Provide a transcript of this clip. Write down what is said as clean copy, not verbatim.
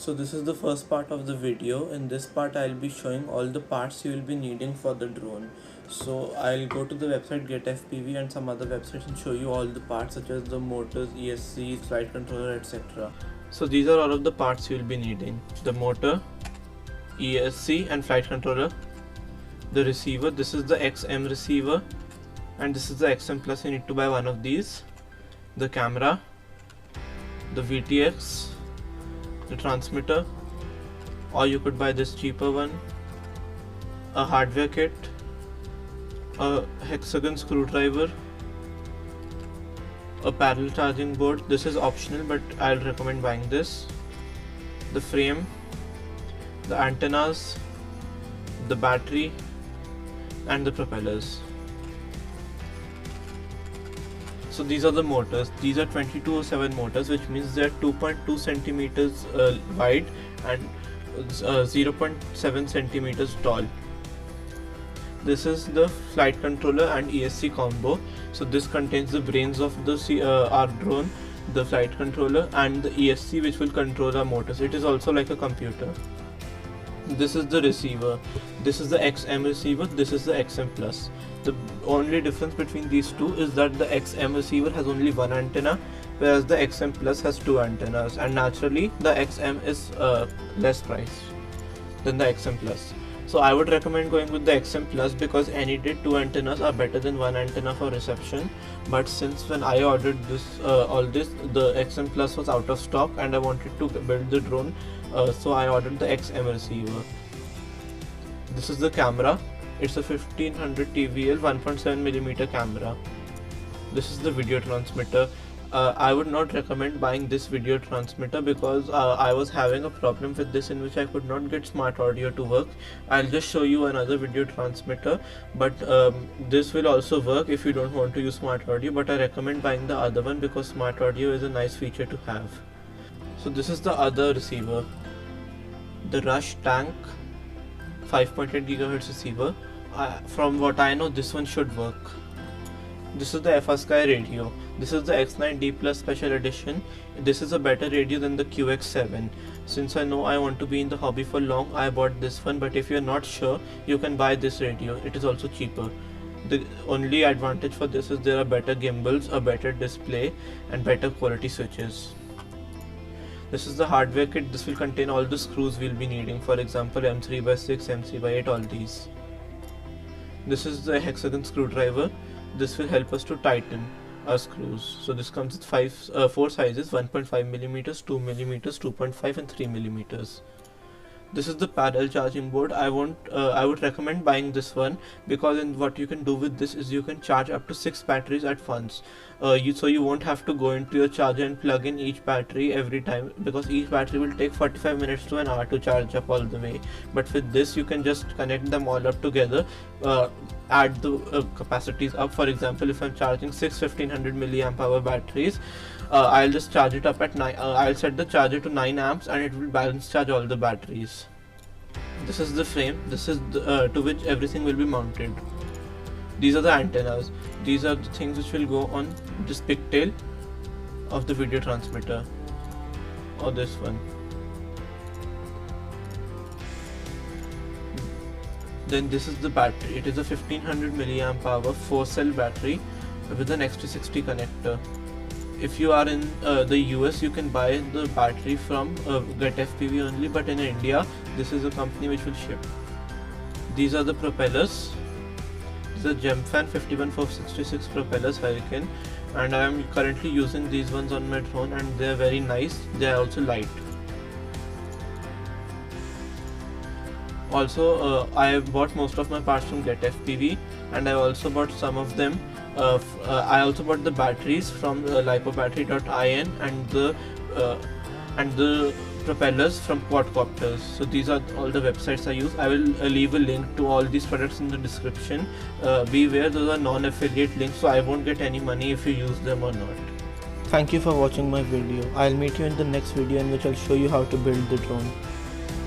So this is the first part of the video. In this part I'll be showing all the parts you will be needing for the drone. So I'll go to the website Get FPV and some other websites and show you all the parts such as the motors, ESC, flight controller, etc. So these are all of the parts you will be needing: the motor, ESC and flight controller, the receiver, this is the XM receiver and this is the XM Plus, you need to buy one of these, the camera, the VTX, the transmitter, or you could buy this cheaper one, a hardware kit, a hexagon screwdriver, a parallel charging board, this is optional but I'll recommend buying this, the frame, the antennas, the battery and the propellers. So these are the motors. These are 2207 motors, which means they are 2.2 centimeters wide and 0.7 centimeters tall. This is the flight controller and ESC combo. So this contains the brains of the our drone, the flight controller and the ESC, which will control our motors. It is also like a computer. This is the receiver. This is the XM receiver. This is the XM Plus. The only difference between these two is that the XM receiver has only one antenna, whereas the XM Plus has two antennas, and naturally the XM is less priced than the XM Plus. So I would recommend going with the XM Plus because any day two antennas are better than one antenna for reception. But since when I ordered this the XM Plus was out of stock and I wanted to build the drone, so I ordered the XM receiver. This is the camera. It's a 1500 TVL 1.7mm camera. This is the video transmitter. I would not recommend buying this video transmitter because I was having a problem with this in which I could not get smart audio to work. I'll just show you another video transmitter, but this will also work if you don't want to use smart audio, but I recommend buying the other one because smart audio is a nice feature to have. So this is the other receiver, the Rush Tank 5.8 GHz receiver. From what I know, this one should work. This is the Fsky Radio. This is the X9D Plus Special Edition. This is a better radio than the QX7. Since I know I want to be in the hobby for long, I bought this one, but if you're not sure, you can buy this radio. It is also cheaper. The only advantage for this is there are better gimbals, a better display and better quality switches. This is the hardware kit. This will contain all the screws we'll be needing, for example M3x6, M3x8, all these. This is the hexagon screwdriver. This will help us to tighten our screws. So this comes with four sizes: 1.5mm, 2mm, 2.5 and 3mm. This is the parallel charging board. I would recommend buying this one because what you can do with this is you can charge up to 6 batteries at once. So you won't have to go into your charger and plug in each battery every time, because each battery will take 45 minutes to an hour to charge up all the way. But with this you can just connect them all up together, add the capacities up. For example, if I'm charging 6 1500 mAh batteries, I'll just charge it up at 9. I'll set the charger to 9 amps and it will balance charge all the batteries. This is the frame. This is to which everything will be mounted. These are the antennas. These are the things which will go on this pigtail of the video transmitter, or this one. Then this is the battery. It is a 1500 mAh 4-cell battery with an XT60 connector. If you are in the US, you can buy the battery from Get FPV only, but in India, this is a company which will ship. These are the propellers. These are Gemfan 51466 propellers Hurricane, and I am currently using these ones on my drone, and they are very nice. They are also light. Also, I bought most of my parts from Get FPV, and I also bought some of them. I also bought the batteries from lipobattery.in and the propellers from quadcopters. So these are all the websites I use. I will leave a link to all these products in the description. Beware, those are non-affiliate links, so I won't get any money if you use them or not. Thank you for watching my video. I'll meet you in the next video in which I'll show you how to build the drone.